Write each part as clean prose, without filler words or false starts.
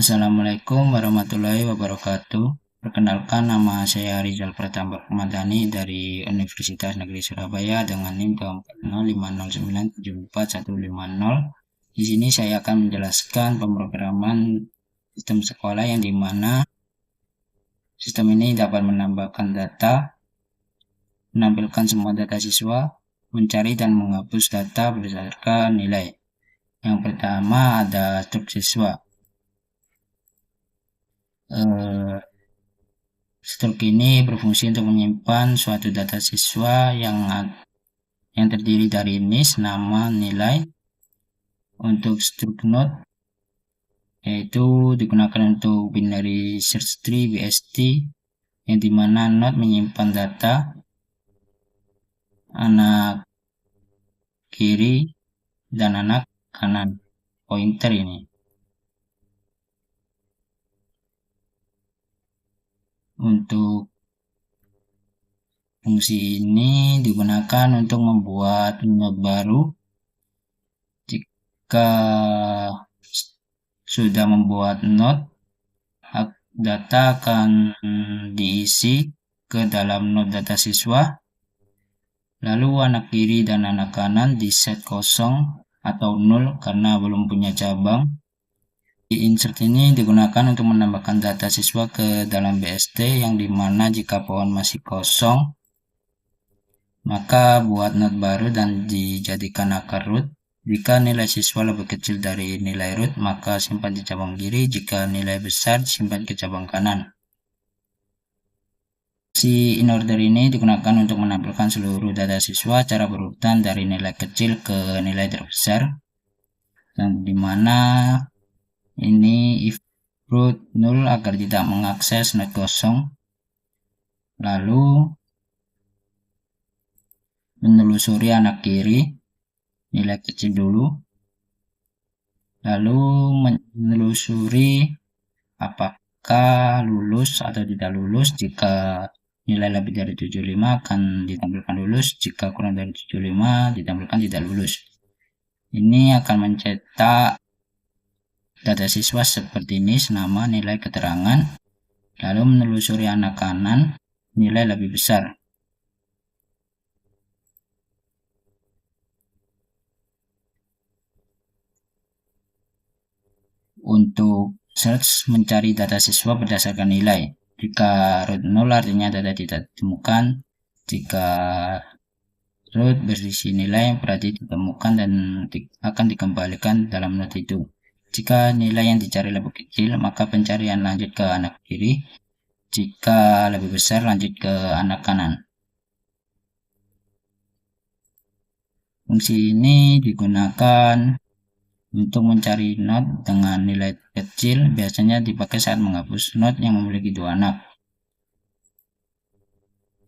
Assalamualaikum warahmatullahi wabarakatuh. Perkenalkan, nama saya Rizal Pratama Ramadhani dari Universitas Negeri Surabaya dengan NIM 24050974150. Di sini saya akan menjelaskan pemrograman sistem sekolah yang dimana sistem ini dapat menambahkan data, menampilkan semua data siswa, mencari dan menghapus data berdasarkan nilai. Yang pertama ada struk siswa. Struk ini berfungsi untuk menyimpan suatu data siswa yang terdiri dari NIS, nama, nilai. Untuk struk node, yaitu digunakan untuk binary search tree BST, yang dimana node menyimpan data anak kiri dan anak kanan, pointer ini. Untuk fungsi ini digunakan untuk membuat node baru. Jika sudah membuat node, data akan diisi ke dalam node data siswa, lalu anak kiri dan anak kanan di set kosong atau 0 karena belum punya cabang. Di insert ini digunakan untuk menambahkan data siswa ke dalam BST, yang dimana jika pohon masih kosong, maka buat node baru dan dijadikan akar root. Jika nilai siswa lebih kecil dari nilai root, maka simpan di cabang kiri. Jika nilai besar, simpan ke cabang kanan. Si in order ini digunakan untuk menampilkan seluruh data siswa secara berurutan dari nilai kecil ke nilai terbesar, dan dimana ini if root 0 agar tidak mengakses node kosong. Lalu menelusuri anak kiri, nilai kecil dulu, lalu menelusuri apakah lulus atau tidak lulus. Jika nilai lebih dari 75 akan ditampilkan lulus, jika kurang dari 75 ditampilkan tidak lulus. Ini akan mencetak data siswa seperti ini, nama, nilai, keterangan, lalu menelusuri anak kanan, nilai lebih besar. Untuk search, mencari data siswa berdasarkan nilai. Jika root 0 artinya data tidak ditemukan. Jika root berisi nilai berarti ditemukan dan akan dikembalikan dalam node itu. Jika nilai yang dicari lebih kecil, maka pencarian lanjut ke anak kiri. Jika lebih besar, lanjut ke anak kanan. Fungsi ini digunakan untuk mencari node dengan nilai kecil, biasanya dipakai saat menghapus node yang memiliki dua anak.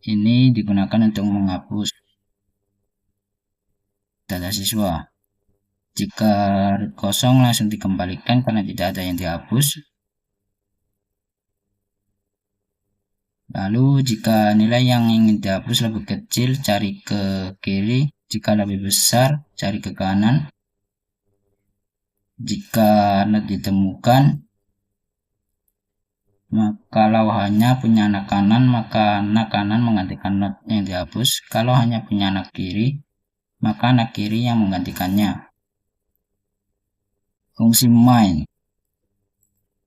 Ini digunakan untuk menghapus data siswa. Jika root kosong langsung dikembalikan karena tidak ada yang dihapus. Lalu jika nilai yang ingin dihapus lebih kecil, cari ke kiri. Jika lebih besar, cari ke kanan. Jika node ditemukan, kalau hanya punya anak kanan, maka anak kanan menggantikan node yang dihapus. Kalau hanya punya anak kiri, maka anak kiri yang menggantikannya. Fungsi main.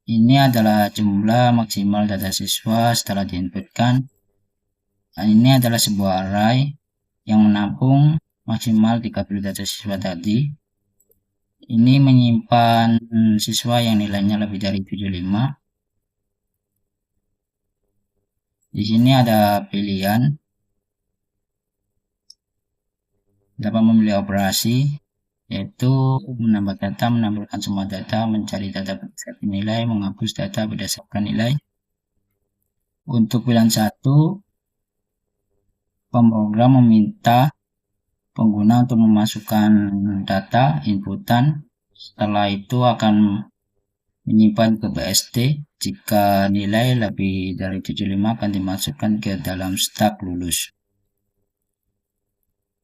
Ini adalah jumlah maksimal data siswa setelah diinputkan. Ini adalah sebuah array yang menampung maksimal 30 data siswa tadi. Ini menyimpan siswa yang nilainya lebih dari 75. Di sini ada pilihan. Dapat memilih operasi, yaitu menambah data, menampilkan semua data, mencari data berdasarkan nilai, menghapus data berdasarkan nilai. Untuk pilihan 1, pemrogram meminta pengguna untuk memasukkan data inputan. Setelah itu akan menyimpan ke BST. Jika nilai lebih dari 75 akan dimasukkan ke dalam stack lulus.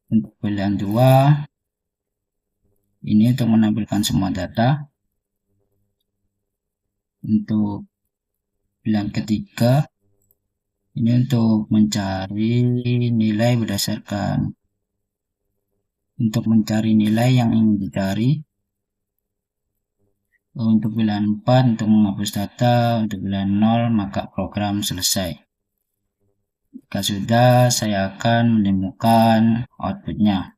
Untuk pilihan 2, ini untuk menampilkan semua data. Untuk pilihan ketiga, ini untuk mencari nilai berdasarkan nilai yang ingin dicari. Untuk pilihan 4 untuk menghapus data, untuk pilihan 0 maka program selesai. Jika sudah, saya akan menemukan outputnya.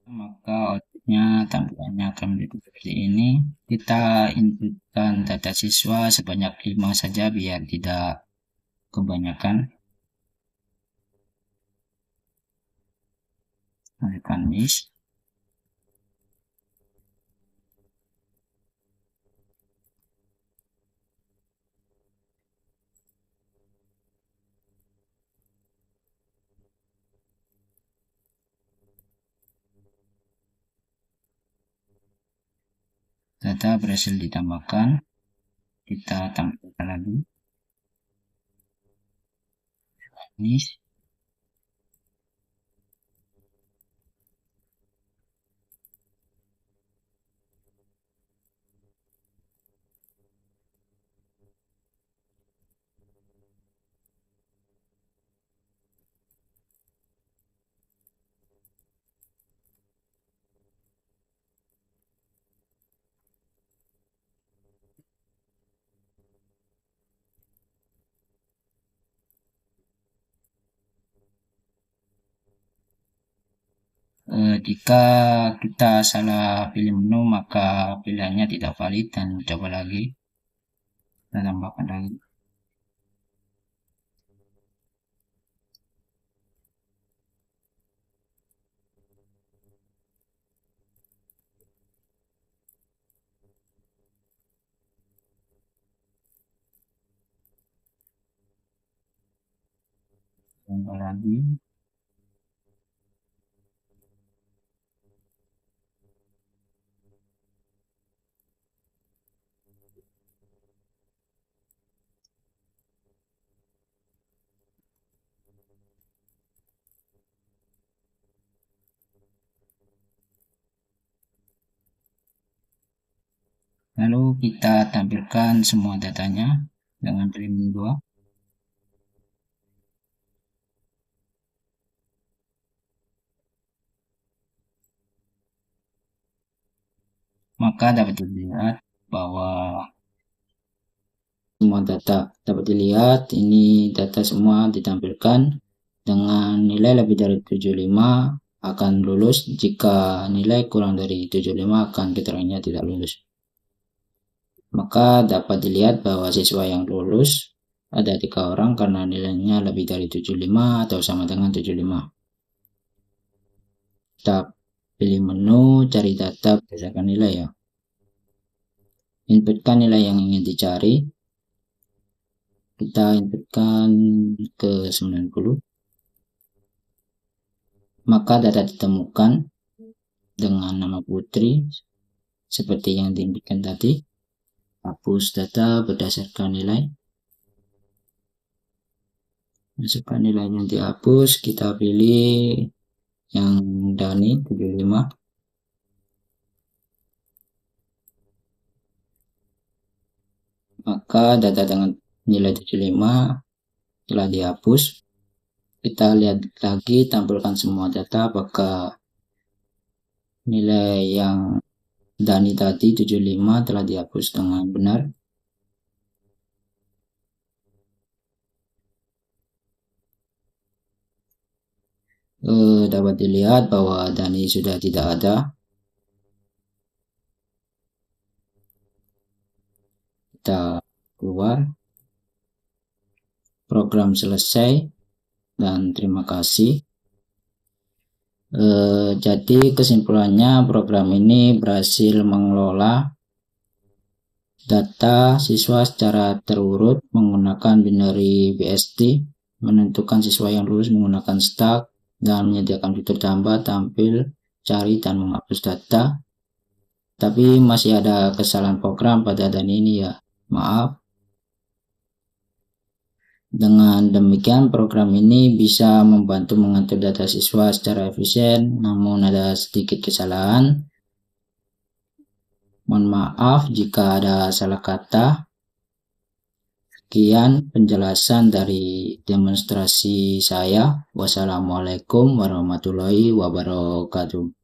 Maka outputnya tampilannya akan menjadi seperti ini. Kita inputkan data siswa sebanyak 5 saja biar tidak kebanyakan. Tekan list. Data berhasil ditambahkan. Kita tambahkan lagi. Ini jika kita salah pilih menu maka pilihannya tidak valid dan coba lagi. Kita tambahkan lagi. Tambah lagi. Lalu kita tampilkan semua datanya dengan pilih menu 2. Maka dapat dilihat bahwa semua data dapat dilihat, ini data semua ditampilkan dengan nilai lebih dari 75 akan lulus, jika nilai kurang dari 75 akan keterangannya tidak lulus. Maka dapat dilihat bahwa siswa yang lulus ada 3 orang karena nilainya lebih dari 75 atau sama dengan 75. Kita pilih menu, cari data berdasarkan nilai ya. Inputkan nilai yang ingin dicari. Kita inputkan ke 90. Maka data ditemukan dengan nama Putri seperti yang diinputkan tadi. Hapus data berdasarkan nilai. Masukkan nilai yang dihapus, kita pilih yang Dani 75. Maka data dengan nilai 75 telah dihapus. Kita lihat lagi, tampilkan semua data apakah nilai yang Dani tadi 75 telah dihapus dengan benar. Dapat dilihat bahwa Dani sudah tidak ada. Kita keluar. Program selesai dan terima kasih. Jadi kesimpulannya, program ini berhasil mengelola data siswa secara terurut menggunakan binary BST, menentukan siswa yang lulus menggunakan stack, dan menyediakan fitur tambah, tampil, cari, dan menghapus data. Tapi masih ada kesalahan program pada dan ini ya, maaf. Dengan demikian, program ini bisa membantu mengatur data siswa secara efisien, namun ada sedikit kesalahan. Mohon maaf jika ada salah kata. Sekian penjelasan dari demonstrasi saya. Wassalamualaikum warahmatullahi wabarakatuh.